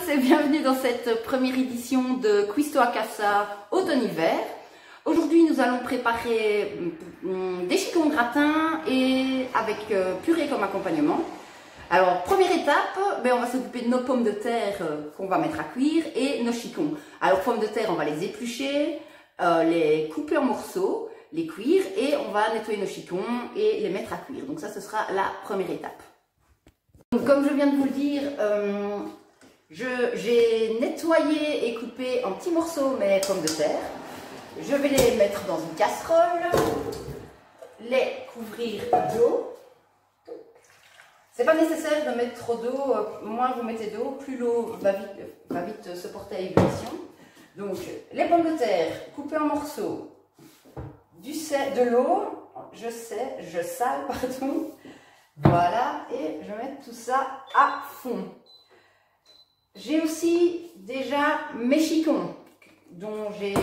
tous et bienvenue dans cette première édition de Cuisto a Casa automne-hiver. Aujourd'hui nous allons préparer des chicons gratins et avec purée comme accompagnement. Alors première étape, on va s'occuper de nos pommes de terre qu'on va mettre à cuire et nos chicons. Alors pommes de terre on va les éplucher, les couper en morceaux, les cuire et on va nettoyer nos chicons et les mettre à cuire. Donc ça ce sera la première étape. Donc, comme je viens de vous le dire, j'ai nettoyé et coupé en petits morceaux mes pommes de terre. Je vais les mettre dans une casserole, les couvrir d'eau. C'est pas nécessaire de mettre trop d'eau, moins vous mettez d'eau, plus l'eau va vite se porter à ébullition. Donc les pommes de terre coupées en morceaux, de l'eau, je sale, pardon. Voilà, et je vais mettre tout ça à fond. J'ai aussi déjà mes chicons, dont j'ai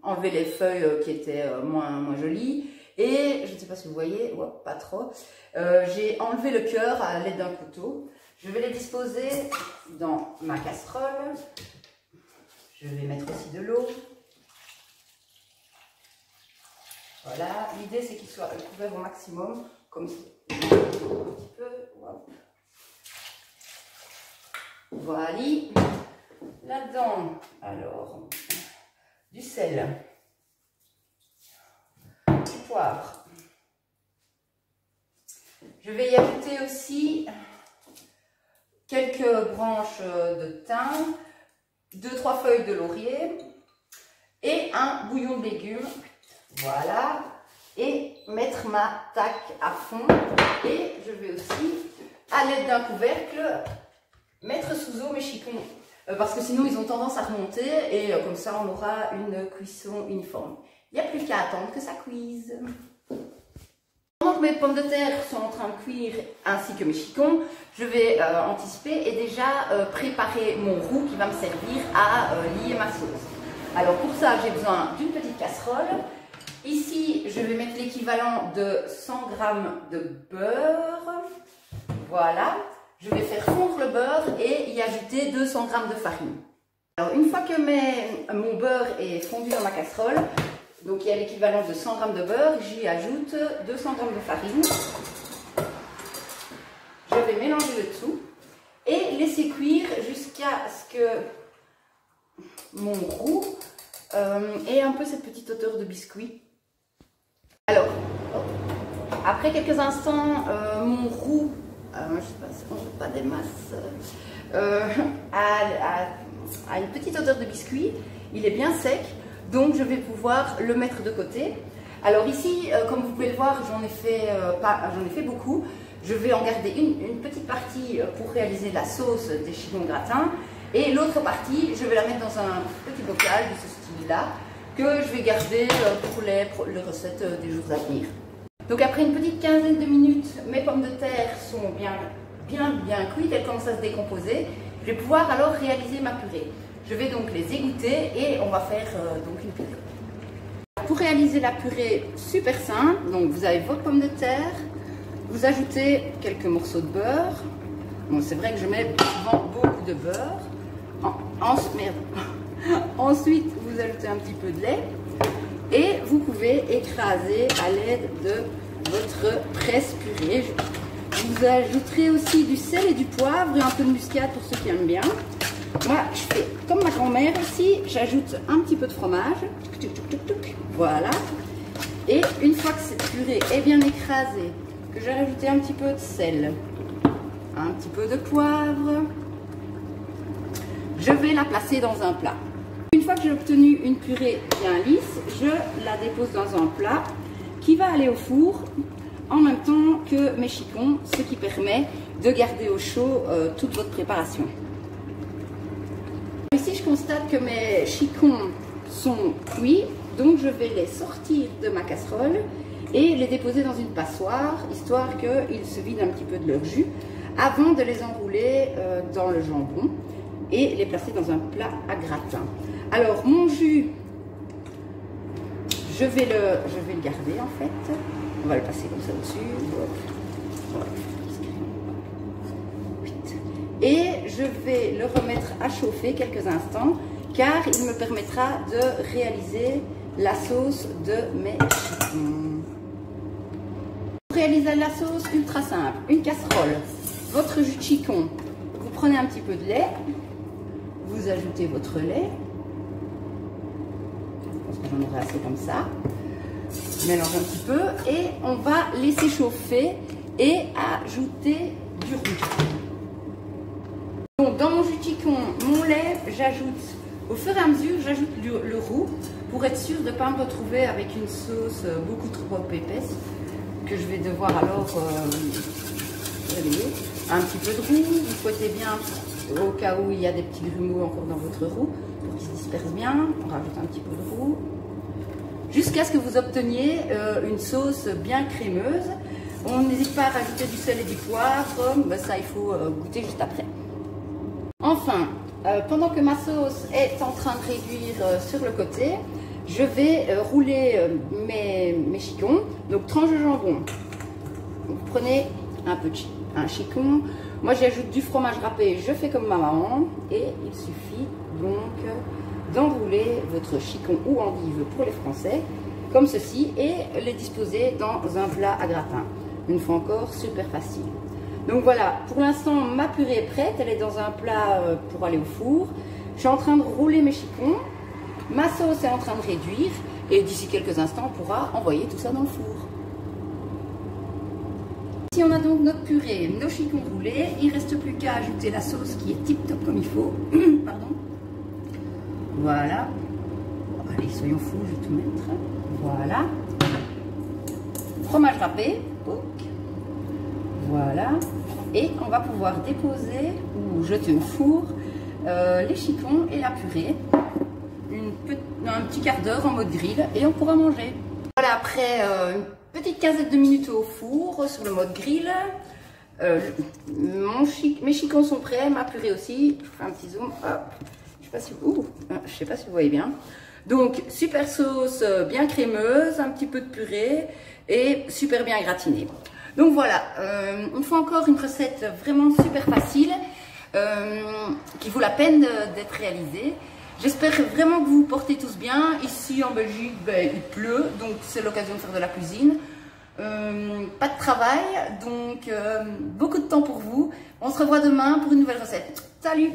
enlevé les feuilles qui étaient moins jolies. Et je ne sais pas si vous voyez, pas trop, j'ai enlevé le cœur à l'aide d'un couteau. Je vais les disposer dans ma casserole. Je vais mettre aussi de l'eau. Voilà, l'idée c'est qu'ils soient couverts au maximum, comme ça. Un petit peu, voilà. Là-dedans, alors, du sel, du poivre. Je vais y ajouter aussi quelques branches de thym, 2-3 feuilles de laurier et un bouillon de légumes. Voilà. Et mettre ma taque à fond. Et je vais aussi, à l'aide d'un couvercle, mettre sous eau mes chicons. Parce que sinon ils ont tendance à remonter et comme ça on aura une cuisson uniforme. Il n'y a plus qu'à attendre que ça cuise. Pendant que mes pommes de terre sont en train de cuire ainsi que mes chicons, je vais anticiper et déjà préparer mon roux qui va me servir à lier ma sauce. Alors pour ça j'ai besoin d'une petite casserole. Ici, je vais mettre l'équivalent de 100 g de beurre. Voilà. Je vais faire fondre le beurre et y ajouter 200 g de farine. Alors, une fois que mon beurre est fondu dans ma casserole, donc il y a l'équivalent de 100 g de beurre, j'y ajoute 200 g de farine. Je vais mélanger le tout et laisser cuire jusqu'à ce que mon roux ait un peu cette petite odeur de biscuit. Alors, après quelques instants, mon roux, je sais pas si on ne veut pas des masses, a une petite odeur de biscuit. Il est bien sec, donc je vais pouvoir le mettre de côté. Alors ici, comme vous pouvez le voir, j'en ai fait beaucoup. Je vais en garder une petite partie pour réaliser la sauce des chicons gratins. Et l'autre partie, je vais la mettre dans un petit bocal de ce style-là, que je vais garder pour les recettes des jours à venir. Donc après une petite quinzaine de minutes, mes pommes de terre sont bien cuites, elles commencent à se décomposer. Je vais pouvoir alors réaliser ma purée. Je vais donc les égoutter et on va faire donc une purée. Pour réaliser la purée, super simple, donc vous avez votre pomme de terre, vous ajoutez quelques morceaux de beurre. Bon, c'est vrai que je mets souvent beaucoup de beurre. Ensuite, vous ajoutez un petit peu de lait et vous pouvez écraser à l'aide de votre presse-purée. Vous ajouterez aussi du sel et du poivre et un peu de muscade pour ceux qui aiment bien. Moi, je fais comme ma grand-mère ici, j'ajoute un petit peu de fromage. Voilà. Et une fois que cette purée est bien écrasée, que j'ai rajouté un petit peu de sel, un petit peu de poivre, je vais la placer dans un plat. Une fois que j'ai obtenu une purée bien lisse, je la dépose dans un plat qui va aller au four en même temps que mes chicons, ce qui permet de garder au chaud toute votre préparation. Ici, je constate que mes chicons sont cuits, donc je vais les sortir de ma casserole et les déposer dans une passoire, histoire qu'ils se vident un petit peu de leur jus, avant de les enrouler dans le jambon et les placer dans un plat à gratin. Alors mon jus, je vais le garder en fait. On va le passer comme ça au-dessus. Voilà. et je vais le remettre à chauffer quelques instants car il me permettra de réaliser la sauce de mes chicons. Pour réaliser la sauce, ultra simple, une casserole, votre jus de chicon, vous prenez un petit peu de lait, vous ajoutez votre lait, je pense que j'en aurai assez comme ça, mélange un petit peu et on va laisser chauffer et ajouter du rouge. Donc dans mon jus de chicon, mon lait, j'ajoute au fur et à mesure, j'ajoute le roux pour être sûr de ne pas me retrouver avec une sauce beaucoup trop épaisse que je vais devoir alors un petit peu de roux. Vous fouettez bien au cas où il y a des petits grumeaux encore dans votre roux pour qu'ils se dispersent bien. On rajoute un petit peu de roux jusqu'à ce que vous obteniez une sauce bien crémeuse. On n'hésite pas à rajouter du sel et du poivre, ben ça il faut goûter juste après. Enfin, pendant que ma sauce est en train de réduire sur le côté, je vais rouler mes chicons. Donc tranche de jambon, vous prenez un chicon, moi j'ajoute du fromage râpé, je fais comme ma maman et il suffit donc d'enrouler votre chicon ou endive pour les Français comme ceci et les disposer dans un plat à gratin. Une fois encore, super facile. Donc voilà, pour l'instant ma purée est prête, elle est dans un plat pour aller au four. Je suis en train de rouler mes chicons, ma sauce est en train de réduire et d'ici quelques instants on pourra envoyer tout ça dans le four. Ici on a donc notre purée, nos chicons roulés, il ne reste plus qu'à ajouter la sauce qui est tip top comme il faut. Pardon. Voilà, allez soyons fous, je vais tout mettre. Voilà, fromage râpé. Voilà, et on va pouvoir déposer ou jeter au four les chicons et la purée un petit quart d'heure en mode grill et on pourra manger. Voilà, après une petite quinzaine de minutes au four sur le mode grill, mes chicons sont prêts, ma purée aussi. Je ferai un petit zoom, hop. Je sais pas si vous voyez bien. Donc super sauce bien crémeuse, un petit peu de purée et super bien gratinée. Donc voilà, une fois encore une recette vraiment super facile qui vaut la peine d'être réalisée. J'espère vraiment que vous vous portez tous bien. Ici en Belgique, ben, il pleut, donc c'est l'occasion de faire de la cuisine. Pas de travail, donc beaucoup de temps pour vous. On se revoit demain pour une nouvelle recette. Salut!